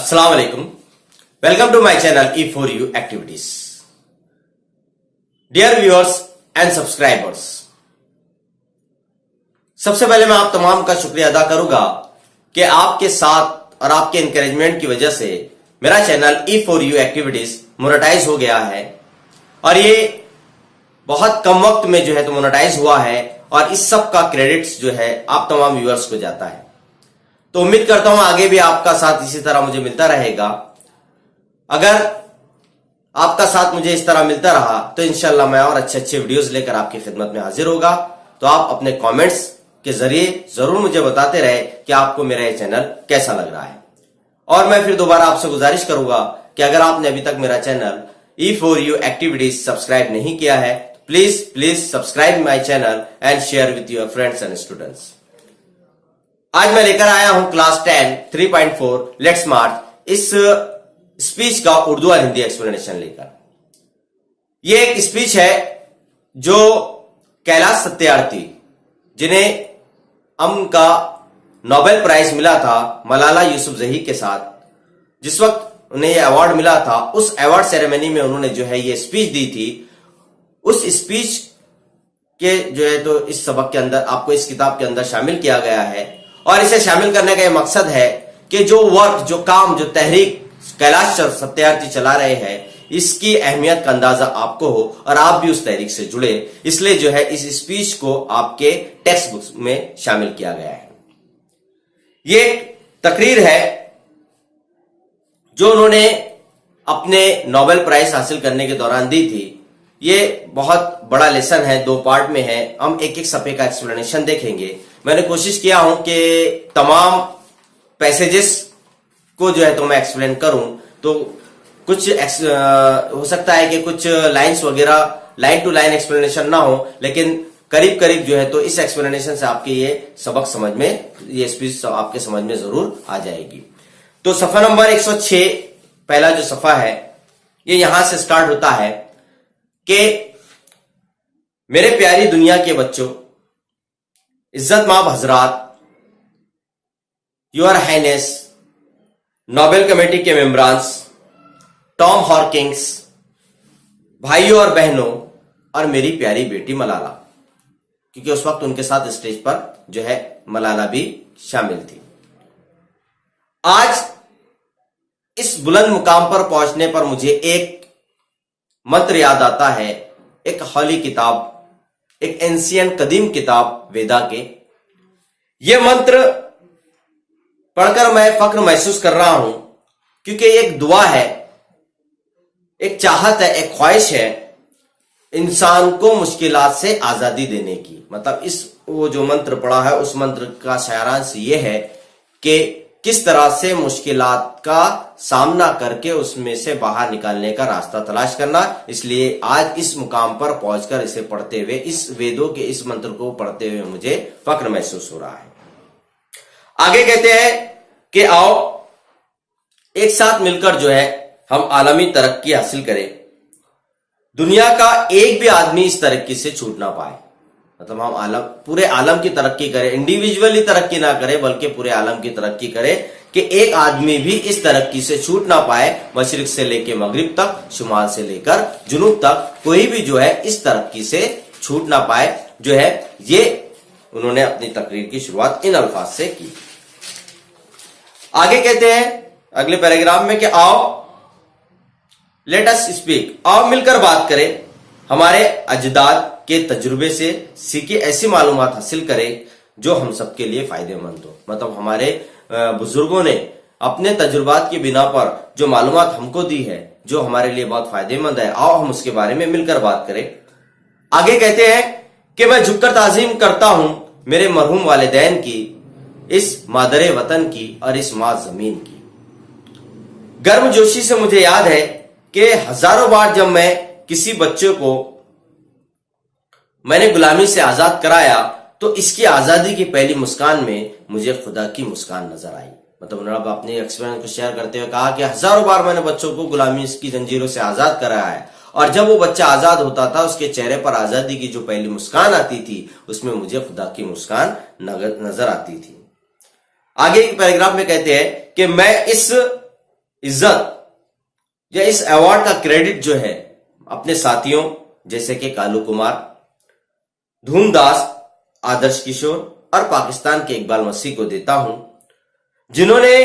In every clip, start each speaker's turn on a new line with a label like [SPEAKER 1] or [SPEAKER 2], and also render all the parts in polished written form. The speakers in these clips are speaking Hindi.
[SPEAKER 1] अस्सलाम वालेकुम। Welcome to my channel E4U activities. Dear viewers and subscribers, सबसे पहले मैं आप तमाम का शुक्रिया अदा करूंगा कि आपके साथ और आपके इंकरेजमेंट की वजह से मेरा चैनल E4U एक्टिविटीज मोनेटाइज हो गया है और ये बहुत कम वक्त में जो है तो मोनेटाइज हुआ है और इस सब का क्रेडिट्स जो है आप तमाम व्यूअर्स को जाता है। तो उम्मीद करता हूं आगे भी आपका साथ इसी तरह मुझे मिलता रहेगा। अगर आपका साथ मुझे इस तरह मिलता रहा तो इंशाल्लाह मैं और अच्छे अच्छे वीडियोस लेकर आपकी खिदमत में हाजिर होगा। तो आप अपने कमेंट्स के जरिए जरूर मुझे बताते रहे कि आपको मेरा ये चैनल कैसा लग रहा है। और मैं फिर दोबारा आपसे गुजारिश करूंगा कि अगर आपने अभी तक मेरा चैनल E4U एक्टिविटीज सब्सक्राइब नहीं किया है, please subscribe my channel and share with your friends and students. आज मैं लेकर आया हूं क्लास 10 3.4 लेट्स मार्च इस स्पीच का उर्दू और हिंदी एक्सप्लेनेशन लेकर। यह एक स्पीच है जो कैलाश सत्यार्थी, जिन्हें अमन का नोबेल प्राइज मिला था मलाला यूसुफजई के साथ, जिस वक्त उन्हें यह अवार्ड मिला था उस अवार्ड सेरेमनी में उन्होंने जो है ये स्पीच दी थी। उस स्पीच के जो है तो इस सबक के अंदर आपको इस किताब के अंदर शामिल किया गया है और इसे शामिल करने का यह मकसद है कि जो वर्क, जो काम, जो तहरीक कैलाश सत्यार्थी चला रहे हैं, इसकी अहमियत का अंदाजा आपको हो और आप भी उस तहरीक से जुड़े। इसलिए जो है इस स्पीच को आपके टेक्स्ट बुक्स में शामिल किया गया है। ये तकरीर है जो उन्होंने अपने नोबेल प्राइज हासिल करने के दौरान दी थी। ये बहुत बड़ा लेसन है, 2 पार्ट में है। हम एक एक सफ़े का एक्सप्लेनेशन देखेंगे। मैंने कोशिश किया हूं कि तमाम पैसेजेस को जो है तो मैं एक्सप्लेन करूं, तो कुछ हो सकता है कि कुछ लाइंस वगैरह लाइन टू लाइन एक्सप्लेनेशन ना हो, लेकिन करीब करीब जो है तो इस एक्सप्लेनेशन से आपके ये सबक समझ में, ये स्पीच आपके समझ में जरूर आ जाएगी। तो सफा नंबर 106 पहला जो सफा है ये यहां से स्टार्ट होता है कि मेरे प्यारी दुनिया के बच्चों, इज्जत माब हजरात, योर हाइनेस, नोबेल कमेटी के मेंबरान्स, टॉम हॉकिंस, भाइयों और बहनों और मेरी प्यारी बेटी मलाला, क्योंकि उस वक्त उनके साथ स्टेज पर जो है मलाला भी शामिल थी। आज इस बुलंद मुकाम पर पहुंचने पर मुझे एक मंत्र याद आता है, एक हॉली किताब, एक एंशियंट कदीम किताब वेदा के। यह मंत्र पढ़कर मैं फख्र महसूस कर रहा हूं, क्योंकि एक दुआ है, एक चाहत है, एक ख्वाहिश है इंसान को मुश्किलात से आजादी देने की। मतलब इस वो जो मंत्र पढ़ा है उस मंत्र का सारांश ये है कि किस तरह से मुश्किलात का सामना करके उसमें से बाहर निकालने का रास्ता तलाश करना। इसलिए आज इस मुकाम पर पहुंचकर इसे पढ़ते हुए, इस वेदों के इस मंत्र को पढ़ते हुए मुझे फख्र महसूस हो रहा है। आगे कहते हैं कि आओ एक साथ मिलकर जो है हम आलमी तरक्की हासिल करें, दुनिया का एक भी आदमी इस तरक्की से छूट ना पाए। मतलब हम पूरे आलम की तरक्की करें, इंडिविजुअली तरक्की ना करें बल्कि पूरे आलम की तरक्की करें कि एक आदमी भी इस तरक्की से छूट ना पाए। मशरिक से लेकर मगरिब तक, शुमाल से लेकर जुनूब तक कोई भी जो है इस तरक्की से छूट ना पाए, जो है ये उन्होंने अपनी तकरीर की शुरुआत इन अल्फाज से की। आगे कहते हैं अगले पैराग्राफ में कि आओ लेट अस स्पीक, आओ मिलकर बात करें, हमारे अजदाद के तजुर्बे से सीखे ऐसी मालूमात हासिल करें जो हम सबके लिए फायदेमंद हो। मतलब हमारे बुजुर्गों ने अपने तजुर्बात की बिना पर जो मालूमात हमको दी है जो हमारे लिए बहुत फायदेमंद है, आओ हम उसके बारे में मिलकर बात करें। आगे कहते हैं कि मैं झुककर ताजीम करता हूं मेरे मरहूम वालिदैन की, इस मादरे वतन की और इस माँ जमीन की। गर्मजोशी से मुझे याद है कि हजारों बार जब मैं किसी बच्चे को मैंने गुलामी से आजाद कराया तो इसकी आजादी की पहली मुस्कान में मुझे खुदा की मुस्कान नजर आई। मतलब उन्होंने अपने एक्सपीरियंस को शेयर करते हुए कहा कि हजारों बार मैंने बच्चों को गुलामी की जंजीरों से आजाद कराया है और जब वो बच्चा आजाद होता था उसके चेहरे पर आजादी की जो पहली मुस्कान आती थी उसमें मुझे खुदा की मुस्कान नजर आती थी। आगे एक पैराग्राफ में कहते हैं कि मैं इस इज्जत या इस अवार्ड का क्रेडिट जो है अपने साथियों जैसे कि कालू कुमार, धूमदास, आदर्श किशोर और पाकिस्तान के इकबाल मसीह को देता हूं, जिन्होंने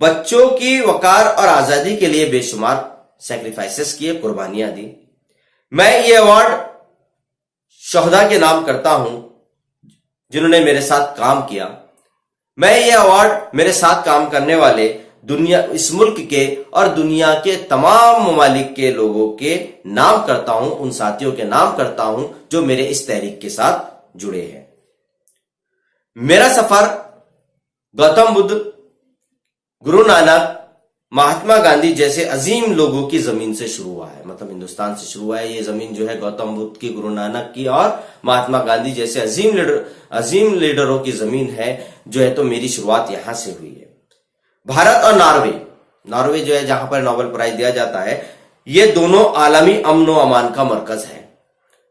[SPEAKER 1] बच्चों की वकार और आजादी के लिए बेशुमार सैक्रिफाइसेस किए, कुर्बानियां दी। मैं ये अवार्ड शोहदा के नाम करता हूं जिन्होंने मेरे साथ काम किया। मैं ये अवार्ड मेरे साथ काम करने वाले दुनिया, इस मुल्क के और दुनिया के तमाम ममालिक के लोगों के नाम करता हूं, उन साथियों के नाम करता हूं जो मेरे इस तहरीक के साथ जुड़े हैं। मेरा सफर गौतम बुद्ध, गुरु नानक, महात्मा गांधी जैसे अजीम लोगों की जमीन से शुरू हुआ है, मतलब हिंदुस्तान से शुरू हुआ है। ये जमीन जो है गौतम बुद्ध की, गुरु नानक की और महात्मा गांधी जैसे अजीम लीडरों की जमीन है जो है, तो मेरी शुरुआत यहां से हुई है। भारत और नॉर्वे जो है जहां पर नोबेल प्राइज दिया जाता है, ये दोनों आलमी अमन व अमान का मरकज है।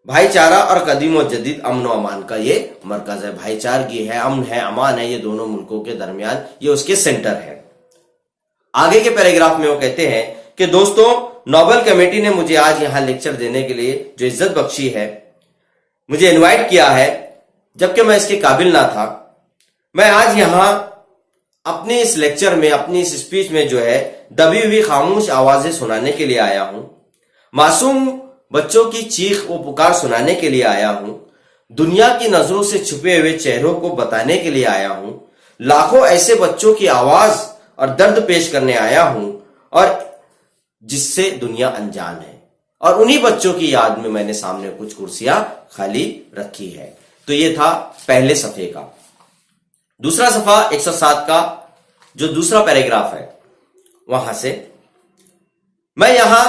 [SPEAKER 1] भाईचारा और कदीम और जदीद अमन व अमान का ये मरकज है। भाईचारगी है, अमन है, अमान है, ये दोनों मुल्कों के दरमियान ये उसके सेंटर है। आगे के पैराग्राफ में वो कहते हैं कि दोस्तों, नोबेल कमेटी ने मुझे आज यहां लेक्चर देने के लिए जो इज्जत बख्शी है, मुझे इनवाइट किया है, जबकि मैं इसके काबिल ना था। मैं आज यहां अपने इस लेक्चर में, अपनी इस स्पीच में जो है दबी हुई खामोश आवाजें सुनाने के लिए आया हूं, मासूम बच्चों की चीख व पुकार सुनाने के लिए आया हूं, दुनिया की नजरों से छुपे हुए चेहरों को बताने के लिए आया हूं, लाखों ऐसे बच्चों की आवाज और दर्द पेश करने आया हूं और जिससे दुनिया अनजान है, और उन्हीं बच्चों की याद में मैंने सामने कुछ कुर्सियां खाली रखी है। तो ये था पहले सफे का। दूसरा सफा 107 का जो दूसरा पैराग्राफ है, वहां से मैं यहां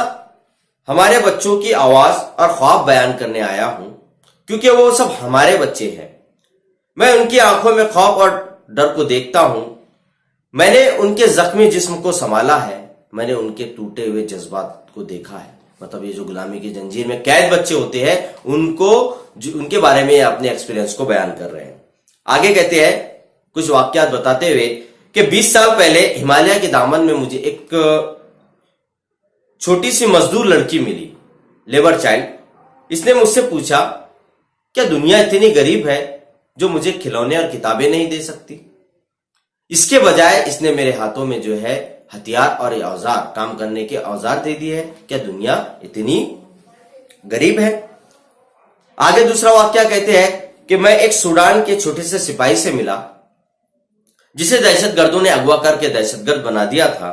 [SPEAKER 1] हमारे बच्चों की आवाज और ख्वाब बयान करने आया हूं, क्योंकि वो सब हमारे बच्चे हैं। मैं उनकी आंखों में खौफ और डर को देखता हूं। मैंने उनके जख्मी जिस्म को संभाला है, मैंने उनके टूटे हुए जज्बात को देखा है। मतलब ये जो गुलामी की जंजीर में कैद बच्चे होते हैं, उनके बारे में अपने एक्सपीरियंस को बयान कर रहे हैं। आगे कहते हैं कुछ वाकयात बताते हुए कि 20 साल पहले हिमालय के दामन में मुझे एक छोटी सी मजदूर लड़की मिली, लेबर चाइल्ड। इसने मुझसे पूछा, क्या दुनिया इतनी गरीब है जो मुझे खिलौने और किताबें नहीं दे सकती? इसके बजाय इसने मेरे हाथों में जो है हथियार और औजार, काम करने के औजार दे दिए हैं। क्या दुनिया इतनी गरीब है? आगे दूसरा वाकया कहते हैं कि मैं एक सूडान के छोटे से सिपाही से मिला, जिसे दहशतगर्दों ने अगवा करके दहशतगर्द बना दिया था।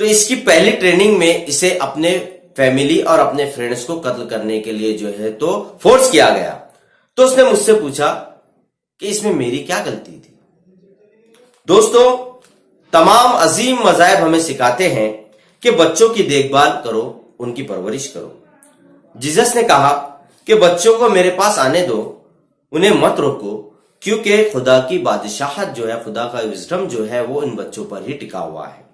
[SPEAKER 1] तो इसकी पहली ट्रेनिंग में इसे अपने फैमिली और अपने फ्रेंड्स को कत्ल करने के लिए जो है तो फोर्स किया गया। तो उसने मुझसे पूछा कि इसमें मेरी क्या गलती थी? दोस्तों, तमाम अजीम मज़ाहिब हमें सिखाते हैं कि बच्चों की देखभाल करो, उनकी परवरिश करो। जीसस ने कहा कि बच्चों को मेरे पास आने दो, उन्हें मत रोको, क्योंकि खुदा की बादशाहत जो है, खुदा का विजडम जो है, वो इन बच्चों पर ही टिका हुआ है।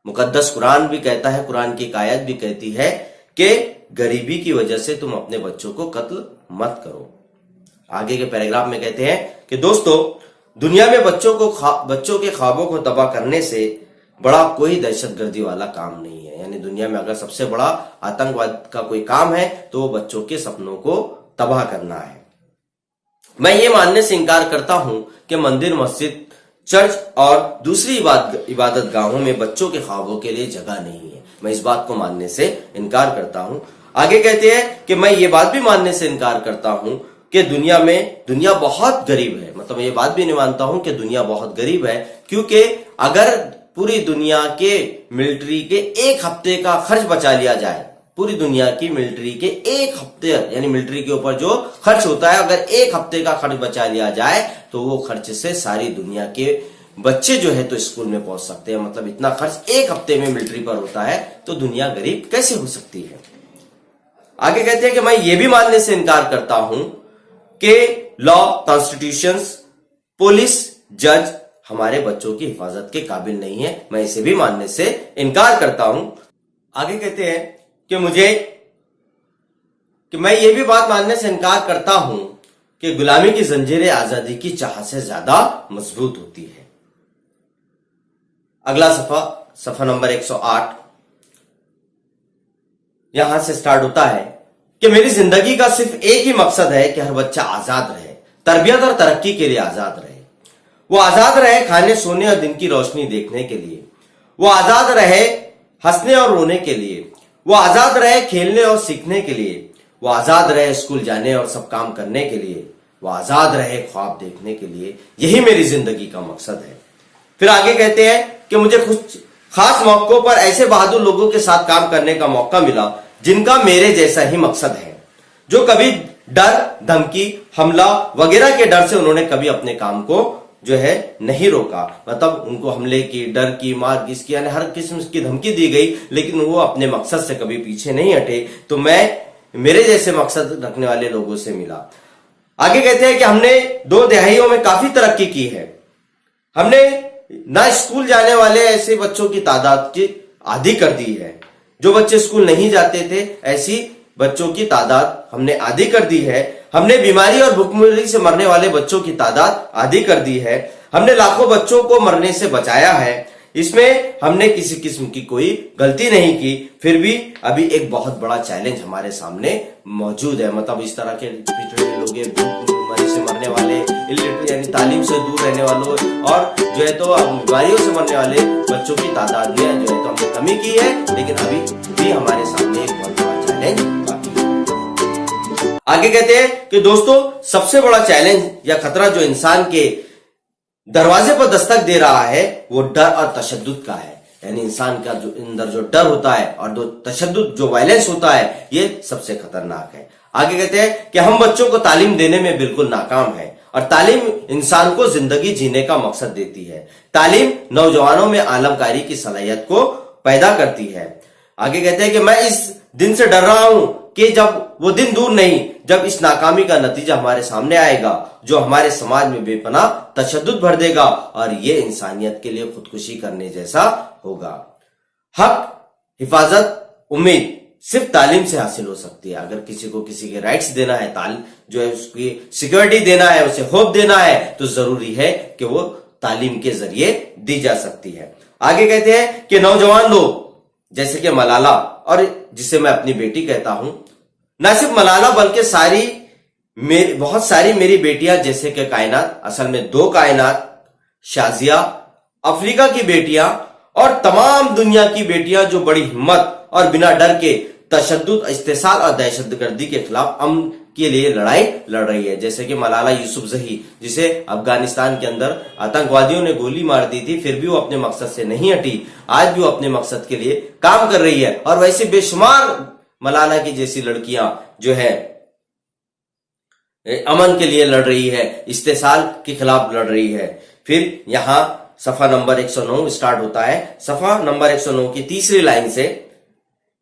[SPEAKER 1] मुकद्दस कुरान भी कहता है, कुरान की एक आयत भी कहती है कि गरीबी की वजह से तुम अपने बच्चों को कत्ल मत करो। आगे के पैराग्राफ में कहते हैं कि दोस्तों, दुनिया में बच्चों के ख्वाबों को तबाह करने से बड़ा कोई दहशतगर्दी वाला काम नहीं है। यानी दुनिया में अगर सबसे बड़ा आतंकवाद का कोई काम है तो वो बच्चों के सपनों को तबाह करना है। मैं ये मानने से इनकार करता हूं कि मंदिर, मस्जिद, चर्च और दूसरी इबादत गाहों में बच्चों के ख्वाबों के लिए जगह नहीं है। मैं इस बात को मानने से इनकार करता हूं। आगे कहते हैं कि मैं ये बात भी मानने से इनकार करता हूं कि दुनिया बहुत गरीब है। मतलब ये बात भी नहीं मानता हूं कि दुनिया बहुत गरीब है, क्योंकि अगर पूरी दुनिया के मिलिट्री के एक हफ्ते का खर्च बचा लिया जाए, पूरी दुनिया की मिलिट्री के एक हफ्ते, यानी मिलिट्री के ऊपर जो खर्च होता है, अगर एक हफ्ते का खर्च बचा लिया जाए तो वो खर्च से सारी दुनिया के बच्चे जो है तो स्कूल में पहुंच सकते हैं। मतलब इतना खर्च एक हफ्ते में मिलिट्री पर होता है, तो दुनिया गरीब कैसे हो सकती है? आगे कहते हैं कि मैं ये भी मानने से इनकार करता हूं कि लॉ, कॉन्स्टिट्यूशंस, पुलिस, जज हमारे बच्चों की हिफाजत के काबिल नहीं है। मैं इसे भी मानने से इनकार करता हूं। आगे कहते हैं कि मैं ये भी बात मानने से इनकार करता हूं कि गुलामी की जंजीरें आजादी की चाह से ज्यादा मजबूत होती है। अगला सफा सफा नंबर 108 यहां से स्टार्ट होता है कि मेरी जिंदगी का सिर्फ एक ही मकसद है कि हर बच्चा आजाद रहे, तरबियत और तरक्की के लिए आजाद रहे। वो आजाद रहे खाने सोने और दिन की रोशनी देखने के लिए, वो आजाद रहे हंसने और रोने के लिए, वो आजाद रहे खेलने और सीखने के लिए, वो आजाद रहे स्कूल जाने और सब काम करने के लिए, वो आजाद रहे ख्वाब देखने के लिए। यही मेरी जिंदगी का मकसद है। फिर आगे कहते हैं कि मुझे कुछ खास मौकों पर ऐसे बहादुर लोगों के साथ काम करने का मौका मिला जिनका मेरे जैसा ही मकसद है, जो कभी डर, धमकी, हमला वगैरह के डर से उन्होंने कभी अपने काम को जो है नहीं रोका। मतलब उनको हमले की, डर की, मार की, यानी हर किस्म की धमकी दी गई, लेकिन वो अपने मकसद से कभी पीछे नहीं हटे। तो मैं मेरे जैसे मकसद रखने वाले लोगों से मिला। आगे कहते हैं कि हमने 2 दहाइयों में काफी तरक्की की है। हमने ना स्कूल जाने वाले ऐसे बच्चों की तादाद की आधी कर दी है। जो बच्चे स्कूल नहीं जाते थे ऐसी बच्चों की तादाद हमने आधी कर दी है। हमने बीमारी और भूखमरी से मरने वाले बच्चों की तादाद आधी कर दी है। हमने लाखों बच्चों को मरने से बचाया है। इसमें हमने किसी किस्म की कोई गलती नहीं की। फिर भी अभी एक बहुत बड़ा चैलेंज हमारे सामने मौजूद है। मतलब इस तरह के पिछड़े लोग, बीमारी से मरने वाले, इलिटरेट यानी तालीम से दूर रहने वालों और जो है तो बीमारियों से मरने वाले बच्चों की तादाद में जो है तो हमने कमी की है, लेकिन अभी भी हमारे सामने एक बहुत बड़ा चैलेंज बाकी है। आगे कहते हैं कि दोस्तों सबसे बड़ा चैलेंज या खतरा जो इंसान के दरवाजे पर दस्तक दे रहा है वो डर और तशद्दुद का है। यानी इंसान का जो अंदर जो डर होता है और जो तशद्दुद, जो वायलेंस होता है, ये सबसे खतरनाक है। आगे कहते हैं कि हम बच्चों को तालीम देने में बिल्कुल नाकाम है और तालीम इंसान को जिंदगी जीने का मकसद देती है। तालीम नौजवानों में आलमकारी की सलाहियत को पैदा करती है। आगे कहते हैं कि मैं इस दिन से डर रहा हूं कि जब वो दिन दूर नहीं जब इस नाकामी का नतीजा हमारे सामने आएगा जो हमारे समाज में बेपनाह तशद्दुद भर देगा और ये इंसानियत के लिए खुदकुशी करने जैसा होगा। हक, हिफाजत, उम्मीद सिर्फ तालीम से हासिल हो सकती है। अगर किसी को किसी के राइट्स देना है, जो है उसकी सिक्योरिटी देना है, उसे होप देना है, तो जरूरी है कि वो तालीम के जरिए दी जा सकती है। आगे कहते हैं कि नौजवान लोग जैसे कि मलाला, और जिसे मैं अपनी बेटी कहता हूं, न सिर्फ मलाला बल्कि बहुत सारी मेरी बेटियां जैसे कि कायनात, असल में 2 कायनात, शाजिया, अफ्रीका की बेटियां और तमाम दुनिया की बेटियां जो बड़ी हिम्मत और बिना डर के तशद्दुद, इस्तेसाल और दहशतगर्दी के खिलाफ अमन के लिए लड़ाई लड़ रही है। जैसे कि मलाला यूसुफजई, जिसे अफगानिस्तान के अंदर आतंकवादियों ने गोली मार दी थी, फिर भी वो अपने मकसद से नहीं हटी। आज भी वो अपने मकसद के लिए काम कर रही है। और वैसे बेशुमार मलाला की जैसी लड़कियां जो है अमन के लिए लड़ रही है, इस्तेसाल के खिलाफ लड़ रही है। फिर यहां सफा नंबर 109 स्टार्ट होता है। सफा नंबर 109 की तीसरी लाइन से,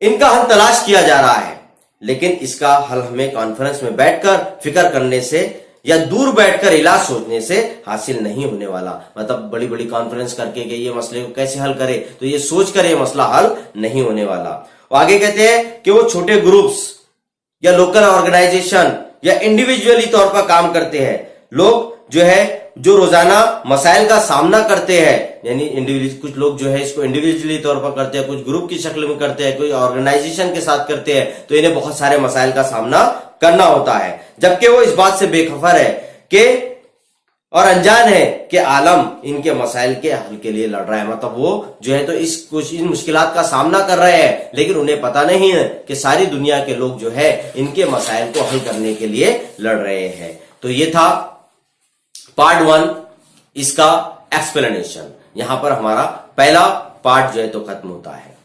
[SPEAKER 1] इनका हल तलाश किया जा रहा है, लेकिन इसका हल हमें कॉन्फ्रेंस में बैठकर फिक्र करने से या दूर बैठकर इलाज सोचने से हासिल नहीं होने वाला। मतलब बड़ी बड़ी कॉन्फ्रेंस करके कि ये मसले को कैसे हल करे, तो ये सोचकर ये मसला हल नहीं होने वाला। और आगे कहते हैं कि वो छोटे ग्रुप्स या लोकल ऑर्गेनाइजेशन या इंडिविजुअली तौर पर काम करते हैं। लोग जो है जो रोजाना मसाइल का सामना करते हैं, यानी इंडिविजुअल, कुछ लोग जो है इसको इंडिविजुअली तौर पर करते हैं, कुछ ग्रुप की शक्ल में करते हैं, कोई ऑर्गेनाइजेशन के साथ करते हैं, तो इन्हें बहुत सारे मसाइल का सामना करना होता है। जबकि वो इस बात से बेखबर है कि और अनजान है कि आलम इनके मसाइल के हल के लिए लड़ रहा है। मतलब वो जो है तो इन मुश्किलात का सामना कर रहे हैं, लेकिन उन्हें पता नहीं है कि सारी दुनिया के लोग जो है इनके मसाइल को हल करने के लिए लड़ रहे हैं। तो ये था पार्ट 1 इसका एक्सप्लेनेशन। यहां पर हमारा पहला पार्ट जो है तो खत्म होता है।